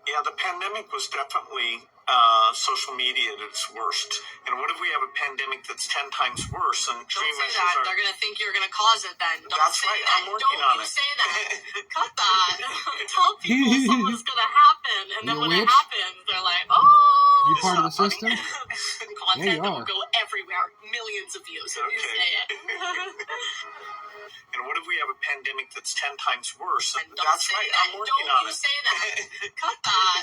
Yeah, the pandemic was definitely social media at its worst. And what if we have a pandemic that's 10 times worse? And don't say that. They're going to think you're going to cause it then. That's right. That. I'm working on it. Don't you say that. Cut that. Tell people something's going to happen. And then when it happens, they're like, oh. You part of the system? Content that will go everywhere. Millions of views if you say it. And what if we have a pandemic that's 10 times worse? That's right. I'm working on it. Don't you say that. Cut that.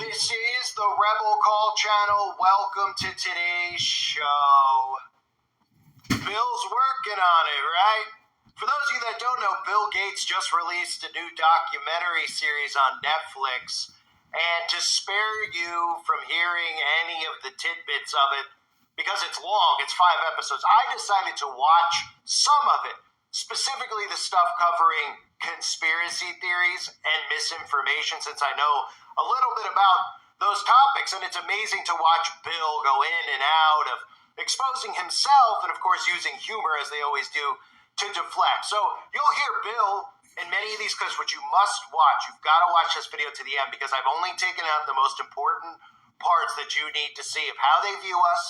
This is the Rebel Call channel. Welcome to today's show. Bill's working on it, right? For those of you that don't know, Bill Gates just released a new documentary series on Netflix. And to spare you from hearing any of the tidbits of it, because it's long, it's 5 episodes, I decided to watch some of it. Specifically the stuff covering conspiracy theories and misinformation, since I know a little bit about those topics. And it's amazing to watch Bill go in and out of exposing himself and, of course, using humor, as they always do, to deflect. So you'll hear Bill in many of these clips, which you must watch. You've got to watch this video to the end, because I've only taken out the most important parts that you need to see of how they view us,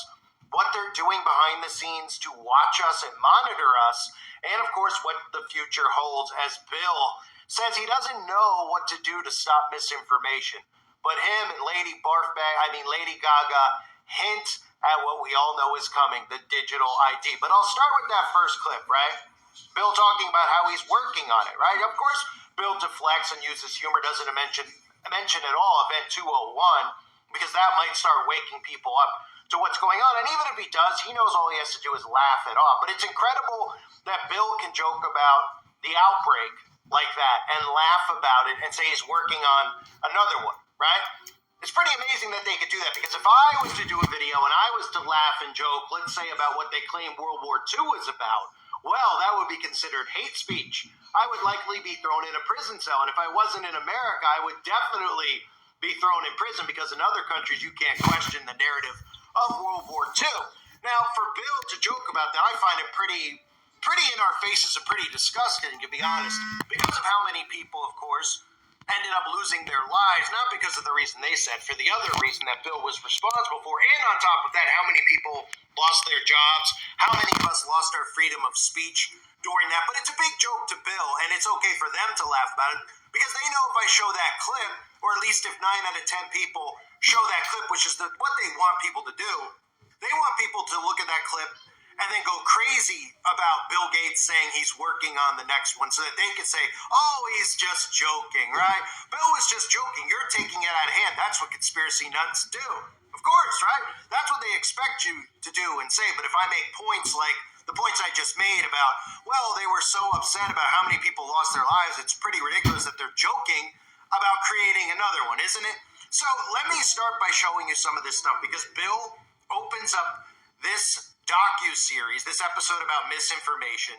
what they're doing behind the scenes to watch us and monitor us, and, of course, what the future holds, as Bill says he doesn't know what to do to stop misinformation. But him and Lady Gaga hint at what we all know is coming, the digital ID. But I'll start with that first clip, right? Bill talking about how he's working on it, right? Of course, Bill deflects and uses humor, doesn't mention at all Event 201, because that might start waking people up to what's going on. And even if he does, he knows all he has to do is laugh it off. But it's incredible that Bill can joke about the outbreak like that and laugh about it and say he's working on another one, right? It's pretty amazing that they could do that, because if I was to do a video and I was to laugh and joke, let's say about what they claim World War II was about, well, that would be considered hate speech. I would likely be thrown in a prison cell. And if I wasn't in America, I would definitely be thrown in prison, because in other countries you can't question the narrative of World War II. Now, for Bill to joke about that, I find it pretty in our faces and pretty disgusting, to be honest, because of how many people, of course, ended up losing their lives, not because of the reason they said, for the other reason that Bill was responsible for. And on top of that, how many people lost their jobs, how many of us lost our freedom of speech during that. But it's a big joke to Bill, and it's okay for them to laugh about it, because they know if I show that clip, or at least if 9 out of 10 people show that clip, which is what they want people to do, they want people to look at that clip and then go crazy about Bill Gates saying he's working on the next one, so that they can say, oh, he's just joking, right? Bill was just joking. You're taking it out of hand. That's what conspiracy nuts do. Of course, right? That's what they expect you to do and say. But if I make points like the points I just made about, well, they were so upset about how many people lost their lives, it's pretty ridiculous that they're joking about creating another one, isn't it? So let me start by showing you some of this stuff, because Bill opens up this docu-series, this episode about misinformation,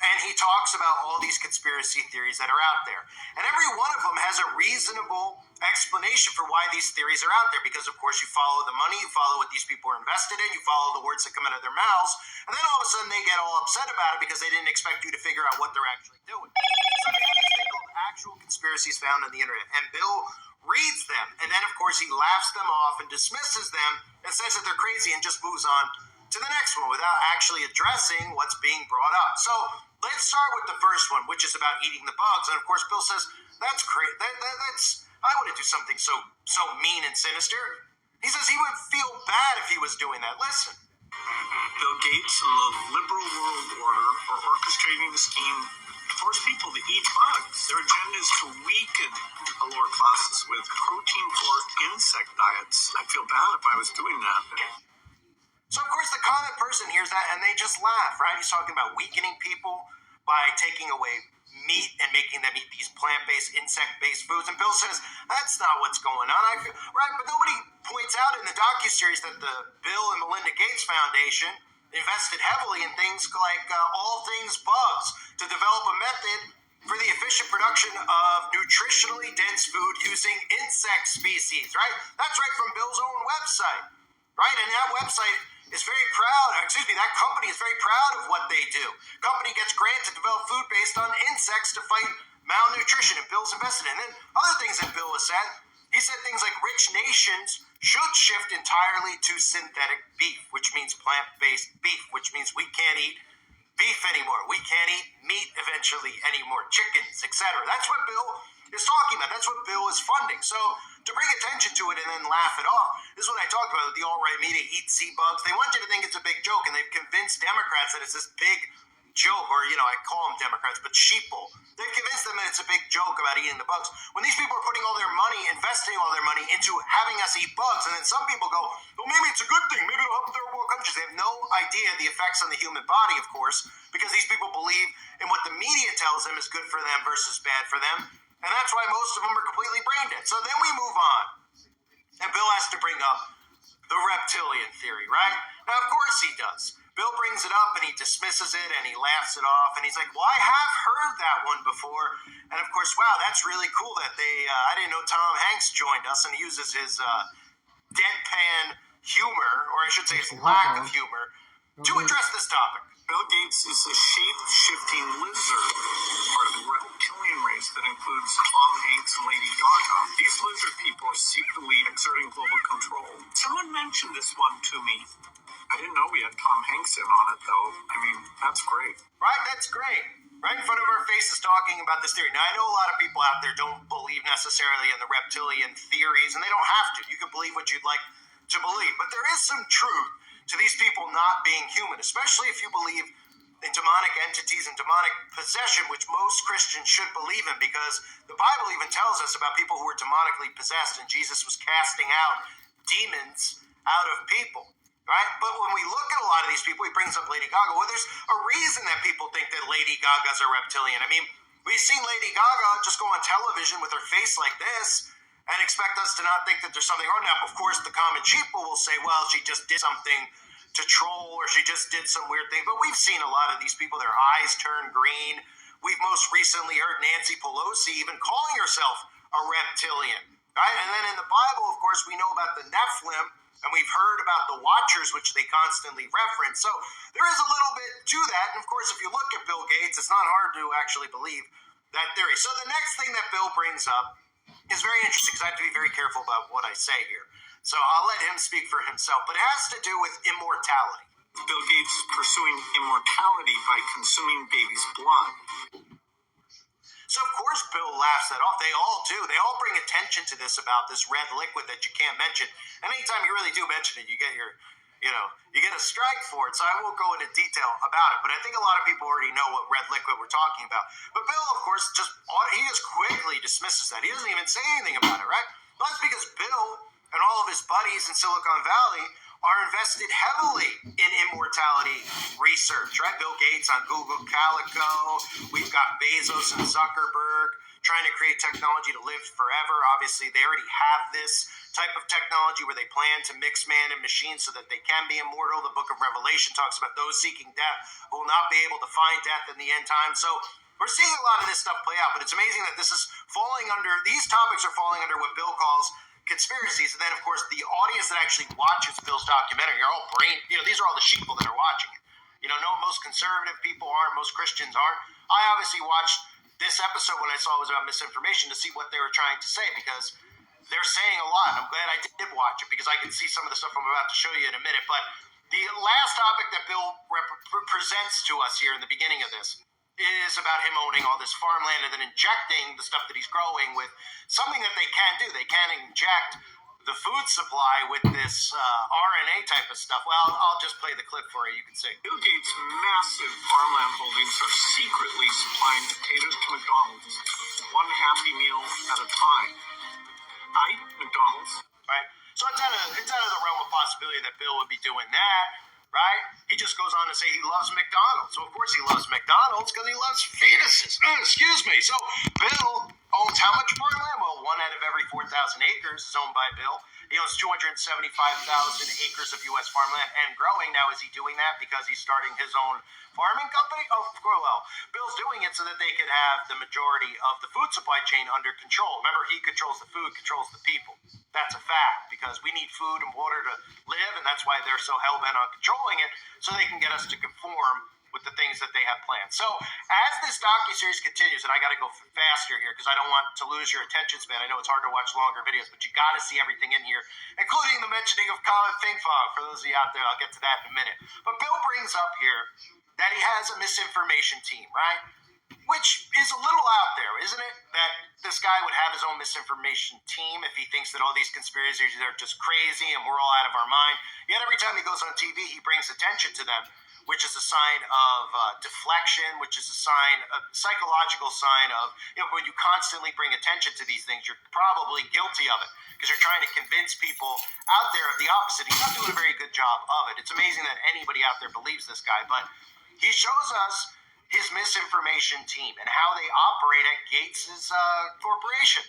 and he talks about all these conspiracy theories that are out there. And every one of them has a reasonable explanation for why these theories are out there, because, of course, you follow the money, you follow what these people are invested in, you follow the words that come out of their mouths, and then all of a sudden they get all upset about it because they didn't expect you to figure out what they're actually doing. So they have this thing called actual conspiracies found on the internet, and Bill reads them, and then, of course, he laughs them off and dismisses them and says that they're crazy and just moves on to the next one without actually addressing what's being brought up. So let's start with the first one, which is about eating the bugs. And, of course, Bill says, that's great. That's I wouldn't do something so mean and sinister. He says he would feel bad if he was doing that. Listen. Bill Gates and the liberal world order are orchestrating the scheme to force people to eat bugs. Their agenda is to weaken the lower classes with protein-poor insect diets. I'd feel bad if I was doing that. So, of course, the common person hears that and they just laugh, right? He's talking about weakening people by taking away meat and making them eat these plant-based, insect-based foods. And Bill says, that's not what's going on. Right? But nobody points out in the docuseries that the Bill and Melinda Gates Foundation invested heavily in things like All Things Bugs to develop a method for the efficient production of nutritionally dense food using insect species, right? That's right from Bill's own website, right? And that website that company is very proud of what they do. Company gets grants to develop food based on insects to fight malnutrition, and Bill's invested in it. And other things that Bill has said, he said things like rich nations should shift entirely to synthetic beef, which means plant-based beef, which means we can't eat beef anymore. We can't eat meat eventually anymore, chickens, etc. That's what Bill is talking about. That's what Bill is funding. So to bring attention to it and then laugh it off, this is what I talked about with the alt-right media, eat sea bugs. They want you to think it's a big joke, and they've convinced Democrats that it's this big joke, or, I call them Democrats, but sheeple. They've convinced them that it's a big joke about eating the bugs. When these people are putting all their money, investing all their money into having us eat bugs, and then some people go, well, maybe it's a good thing. Maybe it'll help third world countries. They have no idea the effects on the human body, of course, because these people believe in what the media tells them is good for them versus bad for them. And that's why most of them are completely brain dead. So then we move on. And Bill has to bring up the reptilian theory, right? Now, of course he does. Bill brings it up and he dismisses it and he laughs it off. And he's like, well, I have heard that one before. And of course, wow, that's really cool that I didn't know Tom Hanks joined us, and he uses his deadpan humor, or I should say his lack of humor, to address this topic. Bill Gates is a shape-shifting lizard, part of the reptilian race that includes Tom Hanks and Lady Gaga. These lizard people are secretly exerting global control. Someone mentioned this one to me. I didn't know we had Tom Hanks in on it, though. I mean, that's great. Right? That's great. Right in front of our faces talking about this theory. Now, I know a lot of people out there don't believe necessarily in the reptilian theories, and they don't have to. You can believe what you'd like to believe. But there is some truth to these people not being human, especially if you believe in demonic entities and demonic possession, which most Christians should believe in, because the Bible even tells us about people who were demonically possessed, and Jesus was casting out demons out of people. Right? But when we look at a lot of these people, he brings up Lady Gaga. Well, there's a reason that people think that Lady Gaga's a reptilian. I mean, we've seen Lady Gaga just go on television with her face like this and expect us to not think that there's something wrong. Now, of course, the common sheeple will say, well, she just did something to troll, or she just did some weird thing. But we've seen a lot of these people, their eyes turn green. We've most recently heard Nancy Pelosi even calling herself a reptilian. Right? And then in the Bible, of course, we know about the Nephilim, and we've heard about the Watchers, which they constantly reference. So there is a little bit to that. And of course, if you look at Bill Gates, it's not hard to actually believe that theory. So the next thing that Bill brings up is very interesting, because I have to be very careful about what I say here. So I'll let him speak for himself. But it has to do with immortality. Bill Gates is pursuing immortality by consuming babies' blood. So, of course, Bill laughs that off. They all do. They all bring attention to this about this red liquid that you can't mention. And anytime you really do mention it, you get you get a strike for it. So I won't go into detail about it. But I think a lot of people already know what red liquid we're talking about. But Bill, of course, he just quickly dismisses that. He doesn't even say anything about it, right? Well, that's because Bill and all of his buddies in Silicon Valley are invested heavily in immortality research, right? Bill Gates on Google Calico. We've got Bezos and Zuckerberg trying to create technology to live forever. Obviously, they already have this type of technology where they plan to mix man and machine so that they can be immortal. The book of Revelation talks about those seeking death who will not be able to find death in the end time. So we're seeing a lot of this stuff play out, but it's amazing that these topics are falling under what Bill calls conspiracies. And then, of course, the audience that actually watches Bill's documentary are all these are all the sheeple that are watching it. Most conservative people aren't, most Christians aren't. I obviously watched this episode when I saw it was about misinformation to see what they were trying to say, because they're saying a lot. I'm glad I did watch it, because I can see some of the stuff I'm about to show you in a minute. But the last topic that Bill presents to us here in the beginning of this is about him owning all this farmland and then injecting the stuff that he's growing with something that they can do. They can inject the food supply with this RNA type of stuff. Well, I'll just play the clip for you. You can see. Bill Gates' massive farmland holdings are secretly supplying potatoes to McDonald's, one Happy Meal at a time. Hi, McDonald's. Right? So it's out of the realm of possibility that Bill would be doing that. Right? He just goes on to say he loves McDonald's. So, of course, he loves McDonald's because he loves fetuses. Excuse me. So, Bill owns how much farmland? Well, 1 out of every 4,000 acres is owned by Bill. He owns 275,000 acres of U.S. farmland and growing. Now, is he doing that because he's starting his own farming company? Oh, well, Bill's doing it so that they could have the majority of the food supply chain under control. Remember, he controls the food, controls the people. That's a fact, because we need food and water to live, and that's why they're so hell-bent on controlling it, so they can get us to conform with the things that they have planned. So as this docuseries continues, and I got to go faster here because I don't want to lose your attention span. I know it's hard to watch longer videos, but you got to see everything in here, including the mentioning of Colin Thingfong. For those of you out there, I'll get to that in a minute. But Bill brings up here that he has a misinformation team, right? Which is a little out there, isn't it? That this guy would have his own misinformation team if he thinks that all these conspiracies are just crazy and we're all out of our mind. Yet every time he goes on TV, he brings attention to them, which is a sign of deflection, which is a psychological sign of, when you constantly bring attention to these things, you're probably guilty of it because you're trying to convince people out there of the opposite. He's not doing a very good job of it. It's amazing that anybody out there believes this guy, but he shows us his misinformation team and how they operate at Gates's corporation.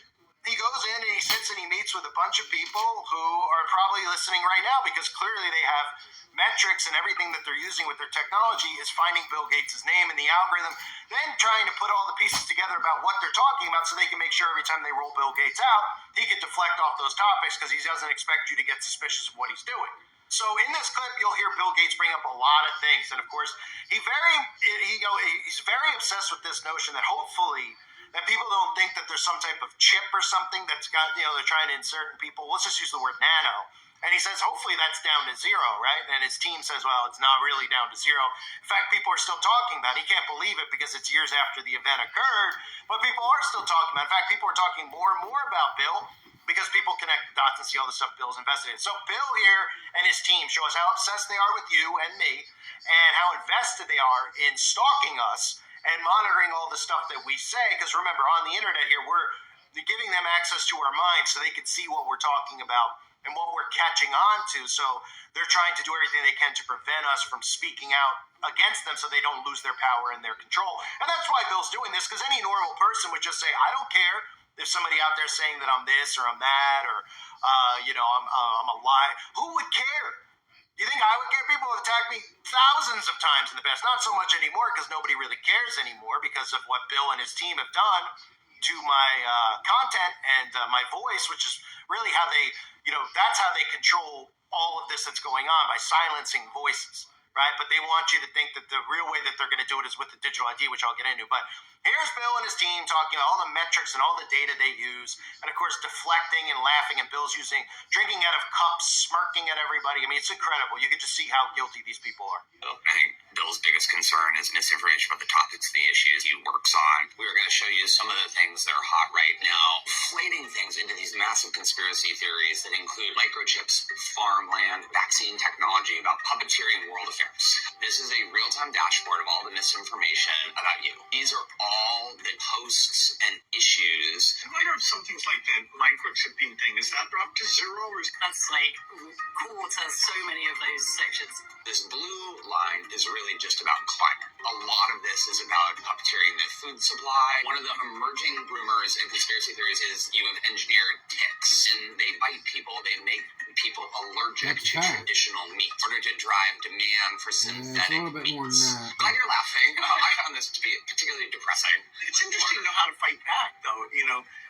He goes in and he sits and he meets with a bunch of people who are probably listening right now because clearly they have metrics and everything that they're using with their technology is finding Bill Gates' name in the algorithm, then trying to put all the pieces together about what they're talking about so they can make sure every time they roll Bill Gates out, he can deflect off those topics because he doesn't expect you to get suspicious of what he's doing. So in this clip, you'll hear Bill Gates bring up a lot of things. And of course, he's very obsessed with this notion that hopefully that people don't think that there's some type of chip or something that's got, they're trying to insert in people. Let's just use the word nano. And he says, hopefully that's down to zero, right? And his team says, well, it's not really down to zero. In fact, people are still talking about it. He can't believe it because it's years after the event occurred, but people are still talking about it. In fact, people are talking more and more about Bill because people connect the dots and see all the stuff Bill's invested in. So Bill here and his team show us how obsessed they are with you and me and how invested they are in stalking us and monitoring all the stuff that we say. Because remember, on the internet here, we're giving them access to our minds so they can see what we're talking about and what we're catching on to. So they're trying to do everything they can to prevent us from speaking out against them so they don't lose their power and their control. And that's why Bill's doing this, because any normal person would just say, I don't care if somebody out there saying that I'm this or I'm that or, I'm a lie. Who would care? You think I would care? People have attacked me thousands of times in the past. Not so much anymore because nobody really cares anymore because of what Bill and his team have done to my content and my voice, which is really how they, that's how they control all of this that's going on, by silencing voices, right? But they want you to think that the real way that they're going to do it is with the digital ID, which I'll get into. But here's Bill and his team talking about all the metrics and all the data they use, and of course deflecting and laughing, and Bill's drinking out of cups, smirking at everybody. I mean, it's incredible. You can just see how guilty these people are. I think Bill's biggest concern is misinformation about the topics, the issues he works on. We're going to show you some of the things that are hot right now, inflating things into these massive conspiracy theories that include microchips, farmland, vaccine technology, about puppeteering world affairs. This is a real-time dashboard of all the misinformation about you. These are all the posts and issues. I wonder if some things like the microchipping thing, is that dropped to zero? Or is That's like quarter so many of those sections. This blue line is really just about climate. A lot of this is about puppeteering the food supply. One of the emerging rumors and conspiracy theories is you have engineered ticks, and they bite people. They make people allergic to traditional meat in order to drive demand for synthetic meats. Glad you're laughing. I found this to be particularly depressing. It's interesting to know how to fight back, though.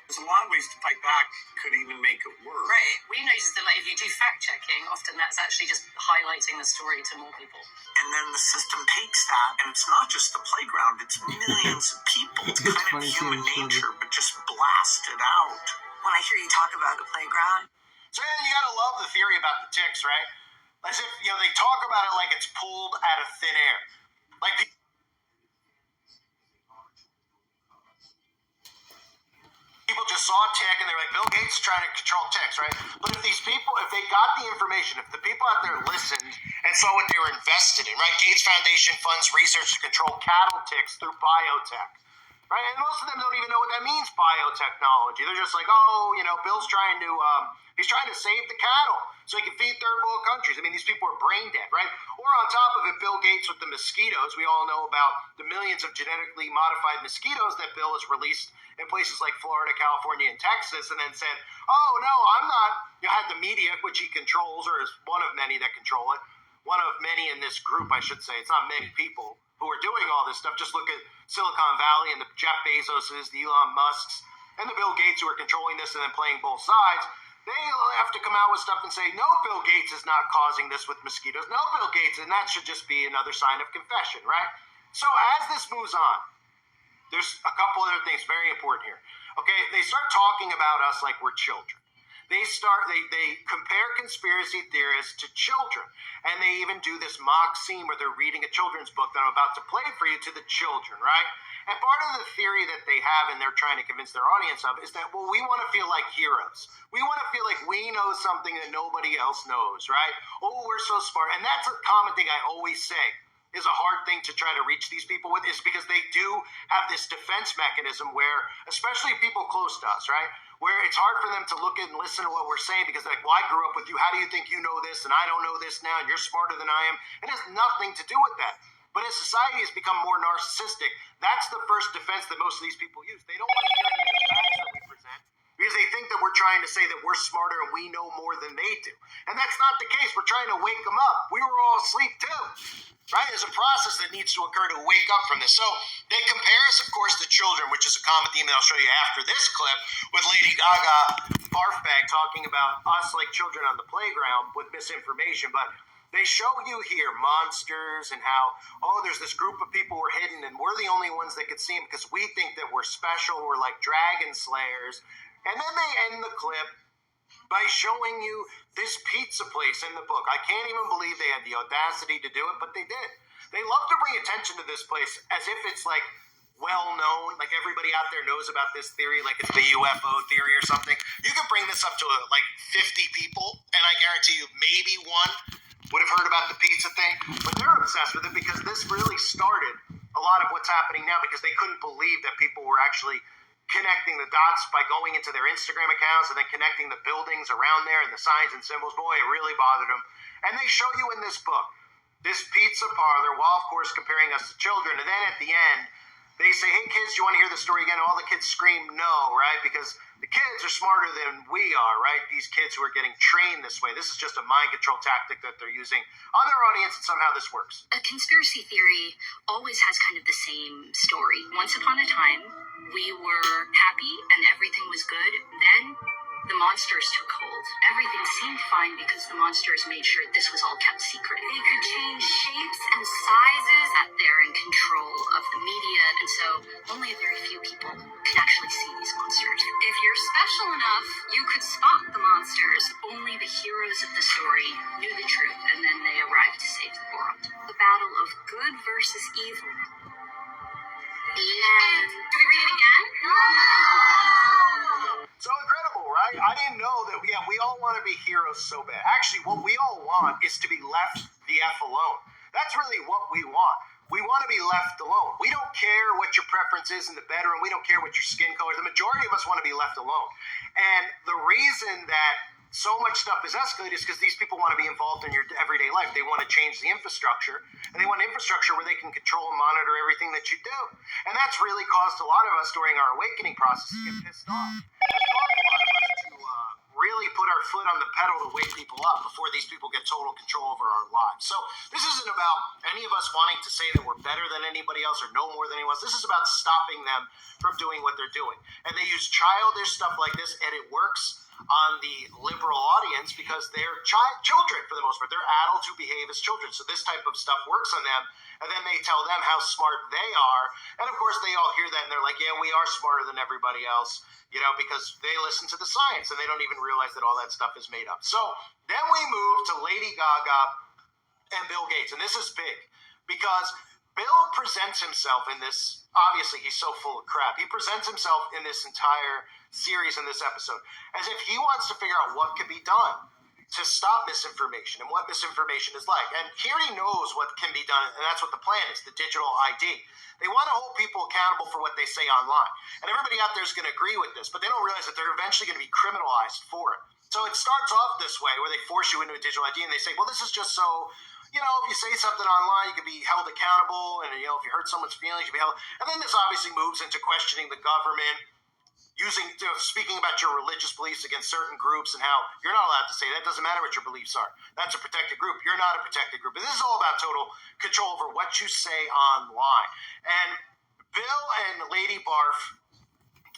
There's a lot of ways to fight back, could even make it worse. Right. We noticed that if you do fact checking, often that's actually just highlighting the story to more people. And then the system takes that, and it's not just the playground, it's millions of people. It's kind of human nature, but just blast it out. When I hear you talk about the playground. So you gotta love the theory about the ticks, right? As if, they talk about it like it's pulled out of thin air. Like people just saw a tick and they're like, Bill Gates is trying to control ticks, right? But if they got the information, if the people out there listened and saw what they were invested in, right? Gates Foundation funds research to control cattle ticks through biotech, right? And most of them don't even know what that means, biotechnology. They're just like, Bill's trying to, he's trying to save the cattle. so he can feed third world countries. I mean, these people are brain dead, right? Or on top of it, Bill Gates with the mosquitoes. We all know about the millions of genetically modified mosquitoes that Bill has released in places like Florida, California, and Texas, and then said, oh, no, I'm not, had the media, which he controls, or is one of many that control it, one of many in this group, I should say. It's not many people who are doing all this stuff. Just look at Silicon Valley and the Jeff Bezoses, the Elon Musks, and the Bill Gates who are controlling this and then playing both sides. They have to come out with stuff and say, no, Bill Gates is not causing this with mosquitoes. No, Bill Gates, and that should just be another sign of confession, right? So as this moves on, there's a couple other things very important here. Okay, they start talking about us like we're children. They compare conspiracy theorists to children, and they even do this mock scene where they're reading a children's book that I'm about to play for you to the children, right? And part of the theory that they have and they're trying to convince their audience of is that, well, we want to feel like heroes. We want to feel like we know something that nobody else knows, right? Oh, we're so smart. And that's a common thing I always say is a hard thing to try to reach these people with, is because they do have this defense mechanism where, especially people close to us, right? Where it's hard for them to look at and listen to what we're saying because they're like, well, I grew up with you. How do you think you know this? And I don't know this now, and you're smarter than I am. It has nothing to do with that. But as society has become more narcissistic, that's the first defense that most of these people use. They don't want to hear any of the facts that we present because they think that we're trying to say that we're smarter and we know more than they do. And that's not the case. We're trying to wake them up. We were all asleep too, right? There's a process that needs to occur to wake up from this. So they compare us, of course, to children, which is a common theme that I'll show you after this clip with Lady Gaga Barfbag talking about us like children on the playground with misinformation. But they show you here monsters and how, oh, there's this group of people who are hidden and we're the only ones that could see them because we think that we're special. We're like dragon slayers. And then they end the clip by showing you this pizza place in the book. I can't even believe they had the audacity to do it, but they did. They love to bring attention to this place as if it's like well known, like everybody out there knows about this theory, like it's the UFO theory or something. You can bring this up to like 50 people, and I guarantee you maybe one would have heard about the pizza thing, but they're obsessed with it because this really started a lot of what's happening now because they couldn't believe that people were actually connecting the dots by going into their Instagram accounts and then connecting the buildings around there and the signs and symbols. Boy, it really bothered them. And they show you in this book, this pizza parlor, while of course comparing us to children, and then at the end, they say, hey kids, do you want to hear the story again? And all the kids scream no, right? Because the kids are smarter than we are, right? These kids who are getting trained this way. This is just a mind control tactic that they're using on their audience, and somehow this works. A conspiracy theory always has kind of the same story. Once upon a time, we were happy and everything was good. Then the monsters took hold. Everything seemed fine because the monsters made sure this was all kept secret. They could change shapes and sizes. That they're in control of the media, and so only a very few people can actually see these monsters. If you're special enough, you could spot the monsters. Only the heroes of the story knew the truth, and then they arrived to save the world. The battle of good versus evil. And do we read it again? So incredible, right? I didn't know that, we all want to be heroes so bad. Actually, what we all want is to be left the F alone. That's really what we want. We want to be left alone. We don't care what your preference is in the bedroom. We don't care what your skin color is. The majority of us want to be left alone. And the reason that so much stuff is escalated is because these people want to be involved in your everyday life. They want to change the infrastructure, and they want infrastructure where they can control and monitor everything that you do. And that's really caused a lot of us during our awakening process to get pissed off. That's caused a lot of us to really put our foot on the pedal to wake people up before these people get total control over our lives. So this isn't about any of us wanting to say that we're better than anybody else or know more than anyone else. This is about stopping them from doing what they're doing. And they use childish stuff like this, and it works on the liberal audience because they're children for the most part. They're adults who behave as children. So this type of stuff works on them, and then they tell them how smart they are. And of course, they all hear that, and they're like, yeah, we are smarter than everybody else, because they listen to the science, and they don't even realize that all that stuff is made up. So then we move to Lady Gaga and Bill Gates, and this is big because Bill presents himself in this, obviously he's so full of crap, he presents himself in this entire series in this episode as if he wants to figure out what could be done to stop misinformation and what misinformation is like. And here he knows what can be done, and that's what the plan is, the digital ID. They want to hold people accountable for what they say online. And everybody out there is going to agree with this, but they don't realize that they're eventually going to be criminalized for it. So it starts off this way, where they force you into a digital ID, and they say, well, this is just so, if you say something online, you can be held accountable, and, if you hurt someone's feelings, you can be held. And then this obviously moves into questioning the government, speaking about your religious beliefs against certain groups and how you're not allowed to say that. It doesn't matter what your beliefs are. That's a protected group. You're not a protected group. And this is all about total control over what you say online. And Bill and Lady Barf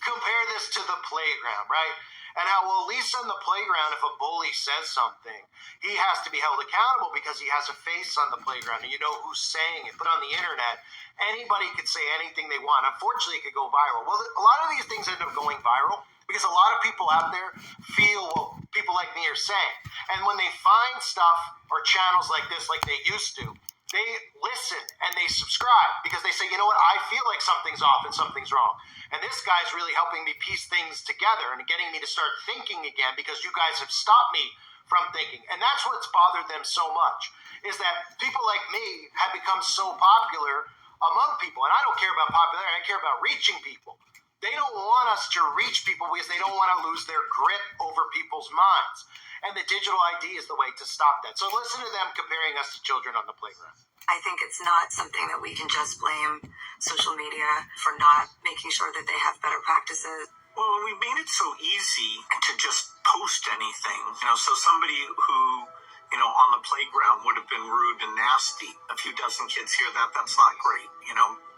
compare this to the playground, right? And how, well, at least on the playground, if a bully says something, he has to be held accountable because he has a face on the playground and you know who's saying it. But on the internet, anybody could say anything they want. Unfortunately, it could go viral. Well, a lot of these things end up going viral because a lot of people out there feel what people like me are saying. And when they find stuff or channels like this, like they used to, they listen and they subscribe because they say, you know what, I feel like something's off and something's wrong. And this guy's really helping me piece things together and getting me to start thinking again because you guys have stopped me from thinking. And that's what's bothered them so much, is that people like me have become so popular among people. And I don't care about popularity, I care about reaching people. They don't want us to reach people because they don't want to lose their grip over people's minds. And the digital ID is the way to stop that. So listen to them comparing us to children on the playground. I think it's not something that we can just blame social media for not making sure that they have better practices. Well, we made it so easy to just post anything. So somebody who, on the playground would have been rude and nasty. A few dozen kids hear that, that's not great,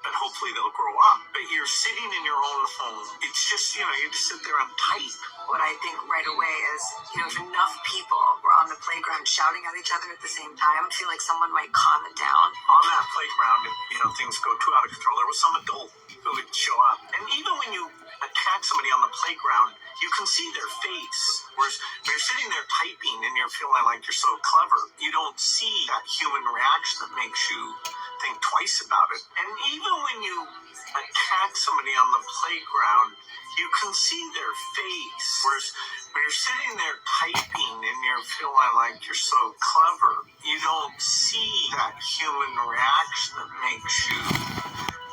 but hopefully they'll grow up. But you're sitting in your own home. It's just, you just sit there and type. What I think right away is, if enough people were on the playground shouting at each other at the same time, I feel like someone might calm it down. On that playground, if, things go too out of control, there was some adult who would show up. And even when you attack somebody on the playground, you can see their face. Whereas when you're sitting there typing and you're feeling like you're so clever, you don't see that human reaction that makes you think twice about it. And even when you attack somebody on the playground, you can see their face. Whereas when you're sitting there typing and you're feeling like you're so clever, you don't see that human reaction that makes you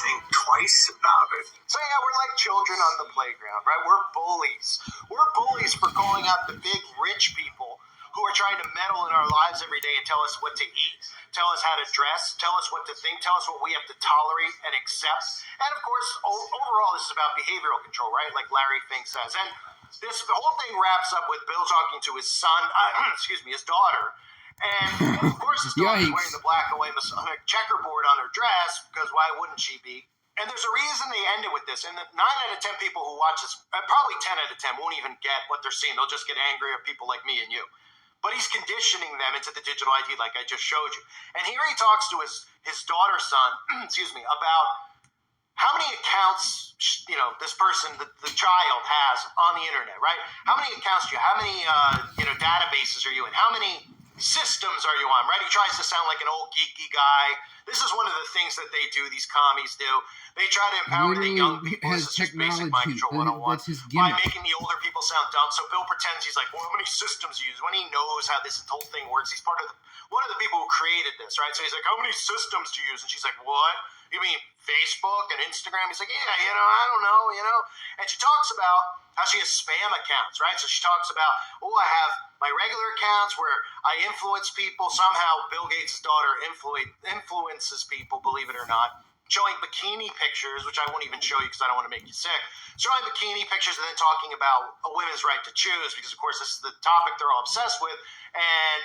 think twice about it. So yeah, we're like children on the playground, right? We're bullies. We're bullies for calling out the big rich people who are trying to meddle in our lives every day and tell us what to eat, tell us how to dress, tell us what to think, tell us what we have to tolerate and accept. And of course, overall, this is about behavioral control, right? Like Larry Fink says. And the whole thing wraps up with Bill talking to his son, his daughter. And of course, his daughter's wearing the black and white Masonic checkerboard on her dress, because why wouldn't she be? And there's a reason they ended with this. And 9 out of 10 people who watch this, probably 10 out of 10, won't even get what they're seeing. They'll just get angry at people like me and you. But he's conditioning them into the digital ID like I just showed you. And here he talks to his daughter's son, about how many accounts, this person, the child has on the internet, right? How many accounts do you have? How many, databases are you in? How many systems are you on, right? He tries to sound like an old geeky guy. This is one of the things that they do, these commies do. They try to empower the young people. This is just basic Mind Control 101. That's his gimmick. By making the older people sound dumb. So Bill pretends he's like, well, how many systems you use? When he knows how this whole thing works, he's one of the people who created this, right? So he's like, how many systems do you use? And she's like, what? You mean Facebook and Instagram? He's like, yeah, I don't know, And she talks about how she has spam accounts, right? So she talks about, I have my regular accounts where I influence people. Somehow Bill Gates' daughter influences people, believe it or not. Showing bikini pictures, which I won't even show you because I don't want to make you sick. Showing bikini pictures and then talking about a women's right to choose, because of course this is the topic they're all obsessed with. And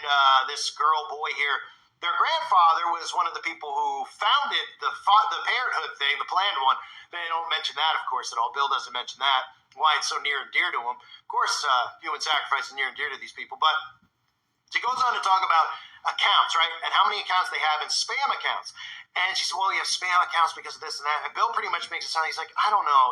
this boy here, their grandfather was one of the people who founded the Parenthood thing, the planned one. They don't mention that, of course, at all. Bill doesn't mention that, why it's so near and dear to him. Of course, human sacrifice is near and dear to these people. But she goes on to talk about accounts, right? And how many accounts they have and spam accounts. And she said, well, you have spam accounts because of this and that. And Bill pretty much makes it sound, he's like, I don't know,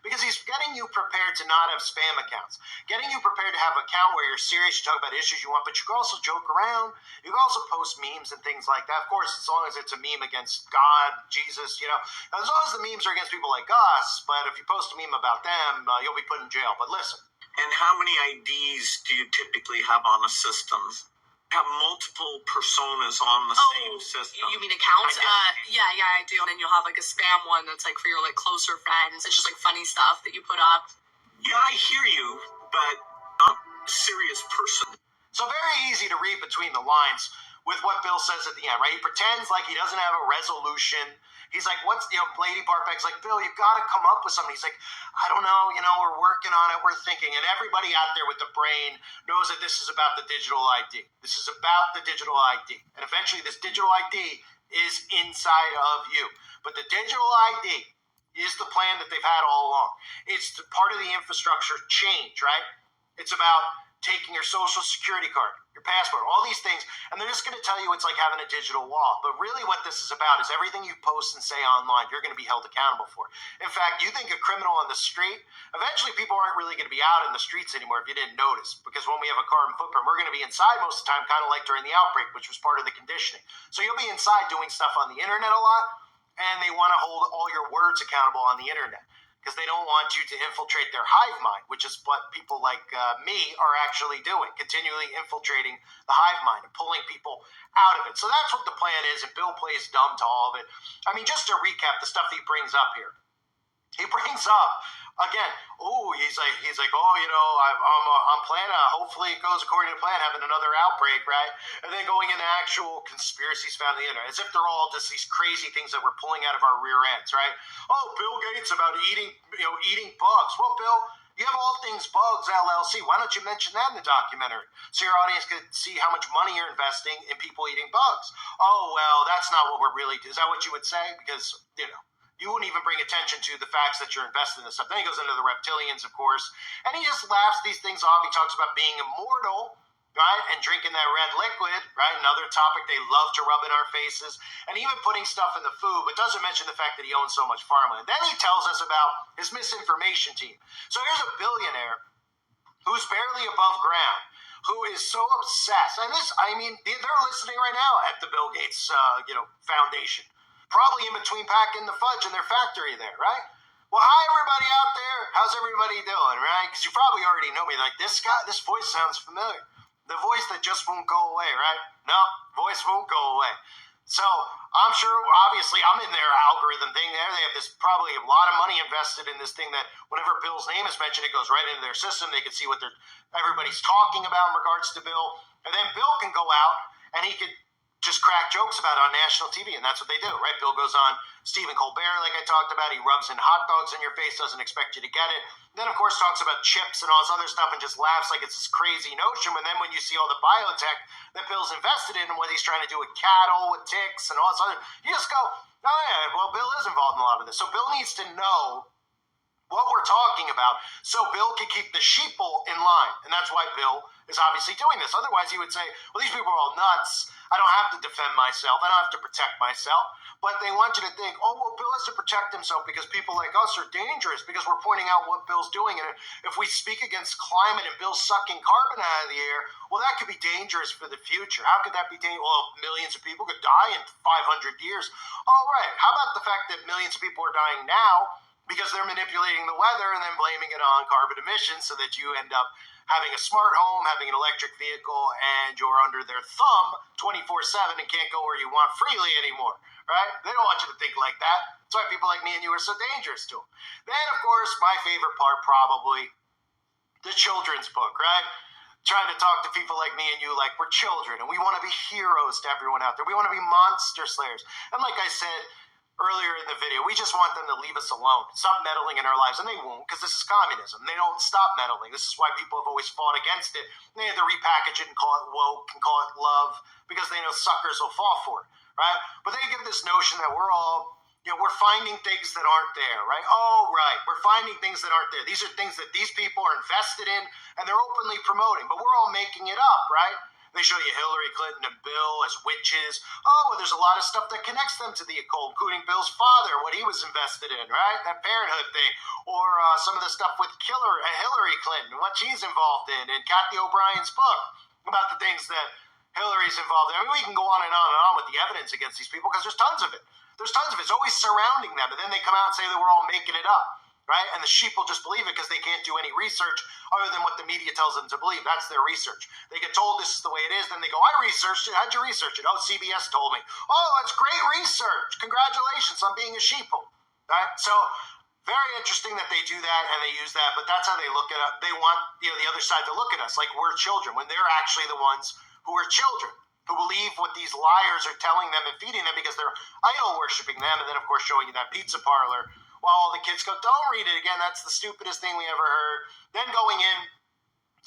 because he's getting you prepared to not have spam accounts, getting you prepared to have an account where you're serious, you talk about issues you want, but you can also joke around. You can also post memes and things like that. Of course, as long as it's a meme against God, Jesus, as long as the memes are against people like us, but if you post a meme about them, you'll be put in jail. But listen, And how many IDs do you typically have on a system? Have multiple personas on the same system. You mean accounts? I Yeah, I do. And then you'll have like a spam one that's like for your like closer friends. It's just like funny stuff that you put up. Yeah, I hear you, but not a serious person. So very easy to read between the lines with what Bill says at the end, right? He pretends like he doesn't have a resolution. He's like, Lady Bartbeck's like, Bill, you've got to come up with something. He's like, I don't know, we're working on it, we're thinking. And everybody out there with the brain knows that this is about the digital ID. This is about the digital ID. And eventually this digital ID is inside of you. But the digital ID is the plan that they've had all along. It's part of the infrastructure change, right? It's about taking your social security card, your passport, all these things, and they're just going to tell you it's like having a digital wall. But really what this is about is everything you post and say online, you're going to be held accountable for. In fact, you think a criminal on the street, eventually people aren't really going to be out in the streets anymore if you didn't notice, because when we have a carbon footprint, we're going to be inside most of the time, kind of like during the outbreak, which was part of the conditioning. So you'll be inside doing stuff on the internet a lot, and they want to hold all your words accountable on the internet, because they don't want you to infiltrate their hive mind, which is what people like me are actually doing, continually infiltrating the hive mind and pulling people out of it. So that's what the plan is, and Bill plays dumb to all of it. I mean, just to recap the stuff he brings up here. He brings up, again, he's like, I'm planning, hopefully it goes according to plan, having another outbreak, right? And then going into actual conspiracies found on the internet, as if they're all just these crazy things that we're pulling out of our rear ends, right? Oh, Bill Gates about eating bugs. Well, Bill, you have All Things Bugs LLC. Why don't you mention that in the documentary so your audience can see how much money you're investing in people eating bugs? Oh, well, that's not what we're really doing. Is that what you would say? Because, you wouldn't even bring attention to the facts that you're invested in this stuff. Then he goes into the reptilians, of course, and he just laughs these things off. He talks about being immortal, right, and drinking that red liquid, right, another topic they love to rub in our faces, and even putting stuff in the food, but doesn't mention the fact that he owns so much farmland. Then he tells us about his misinformation team. So here's a billionaire who's barely above ground, who is so obsessed, and they're listening right now at the Bill Gates, Foundation. Probably in between packing the fudge in their factory there, right? Well, hi, everybody out there. How's everybody doing, right? Because you probably already know me. Like, this voice sounds familiar. The voice that just won't go away, right? No, voice won't go away. So I'm sure, obviously, I'm in their algorithm thing there. They have this probably a lot of money invested in this thing that whenever Bill's name is mentioned, it goes right into their system. They can see what everybody's talking about in regards to Bill. And then Bill can go out and he could just crack jokes about it on national TV, and that's what they do, right? Bill goes on Stephen Colbert, like I talked about. He rubs in hot dogs in your face, doesn't expect you to get it. Then, of course, talks about chips and all this other stuff and just laughs like it's this crazy notion. And then when you see all the biotech that Bill's invested in and what he's trying to do with cattle, with ticks, and all this other, you just go, oh, yeah, well, Bill is involved in a lot of this. So Bill needs to know what we're talking about so Bill can keep the sheeple in line. And that's why Bill is obviously doing this. Otherwise, he would say, well, these people are all nuts. I don't have to defend myself. I don't have to protect myself. But they want you to think, oh, well, Bill has to protect himself because people like us are dangerous because we're pointing out what Bill's doing. And if we speak against climate and Bill's sucking carbon out of the air, well, that could be dangerous for the future. How could that be dangerous? Well, millions of people could die in 500 years. All right. How about the fact that millions of people are dying now because they're manipulating the weather and then blaming it on carbon emissions so that you end up having a smart home, having an electric vehicle, and you're under their thumb 24/7 and can't go where you want freely anymore, right? They don't want you to think like that. That's why people like me and you are so dangerous to them. Then, of course, my favorite part probably, the children's book, right? Trying to talk to people like me and you like we're children, and we want to be heroes to everyone out there. We want to be monster slayers. And like I said earlier in the video, we just want them to leave us alone, stop meddling in our lives, and they won't, because this is communism. They don't stop meddling. This is why people have always fought against it. They had to repackage it and call it woke and call it love, because they know suckers will fall for it, right? But they give this notion that we're all, we're finding things that aren't there, right? Oh, right, we're finding things that aren't there. These are things that these people are invested in, and they're openly promoting, but we're all making it up, right? They show you Hillary Clinton and Bill as witches. Oh, well, there's a lot of stuff that connects them to the occult, including Bill's father, what he was invested in, right? That Parenthood thing. Or some of the stuff with Hillary Clinton, what she's involved in Kathy O'Brien's book about the things that Hillary's involved in. I mean, we can go on and on with the evidence against these people because there's tons of it. There's tons of it. It's always surrounding them. And then they come out and say that we're all making it up. right? And the sheep will just believe it because they can't do any research other than what the media tells them to believe. That's their research. They get told this is the way it is, then they go, I researched it. How'd you research it? Oh, CBS told me. Oh, that's great research. Congratulations on being a sheeple, right? So very interesting that they do that and they use that, but that's how they look at it. They want the other side to look at us like we're children when they're actually the ones who are children, who believe what these liars are telling them and feeding them because they're idol worshiping them, and then of course showing you that pizza parlor while all the kids go, don't read it again, that's the stupidest thing we ever heard. Then going in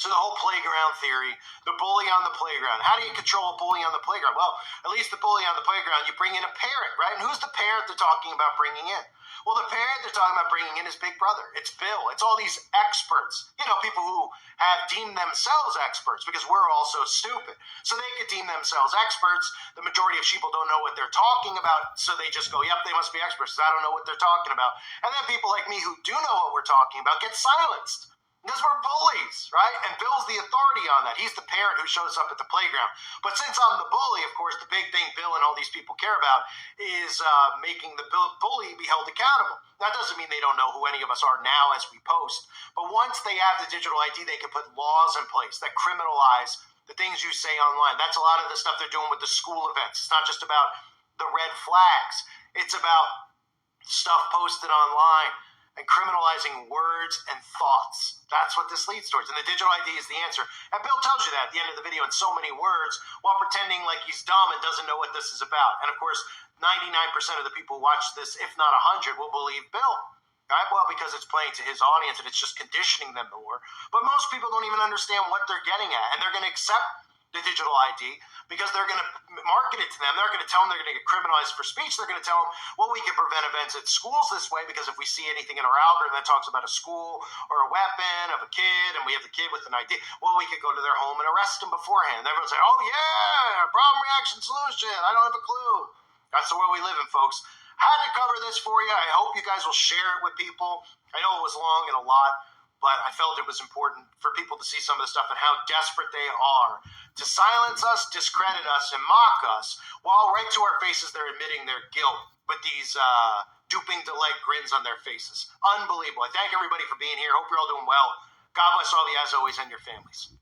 to the whole playground theory, the bully on the playground. How do you control a bully on the playground? Well, at least the bully on the playground, you bring in a parent, right? And who's the parent they're talking about bringing in? Well, the parent they're talking about bringing in is Big Brother. It's Bill. It's all these experts. People who have deemed themselves experts because we're all so stupid. So they could deem themselves experts. The majority of people don't know what they're talking about, so they just go, yep, they must be experts. I don't know what they're talking about. And then people like me who do know what we're talking about get silenced. Because we're bullies, right? And Bill's the authority on that. He's the parent who shows up at the playground. But since I'm the bully, of course, the big thing Bill and all these people care about is making the bully be held accountable. That doesn't mean they don't know who any of us are now as we post. But once they have the digital ID, they can put laws in place that criminalize the things you say online. That's a lot of the stuff they're doing with the school events. It's not just about the red flags. It's about stuff posted online and criminalizing words and thoughts. That's what this leads towards. And the digital ID is the answer. And Bill tells you that at the end of the video in so many words while pretending like he's dumb and doesn't know what this is about. And of course, 99% of the people who watch this, if not 100, will believe Bill. Right? Well, because it's playing to his audience and it's just conditioning them more. But most people don't even understand what they're getting at. And they're going to accept the digital ID because they're going to market it to them. They're going to tell them they're going to get criminalized for speech. They're going to tell them, well, we can prevent events at schools this way because if we see anything in our algorithm that talks about a school or a weapon of a kid and we have the kid with an ID, well, we could go to their home and arrest them beforehand. And everyone's like, oh, yeah, problem, reaction, solution. I don't have a clue. That's the world we live in, folks. Had to cover this for you. I hope you guys will share it with people. I know it was long and a lot, but I felt it was important for people to see some of the stuff and how desperate they are to silence us, discredit us, and mock us, while right to our faces they're admitting their guilt with these duping delight grins on their faces. Unbelievable. I thank everybody for being here. Hope you're all doing well. God bless all of you as always and your families.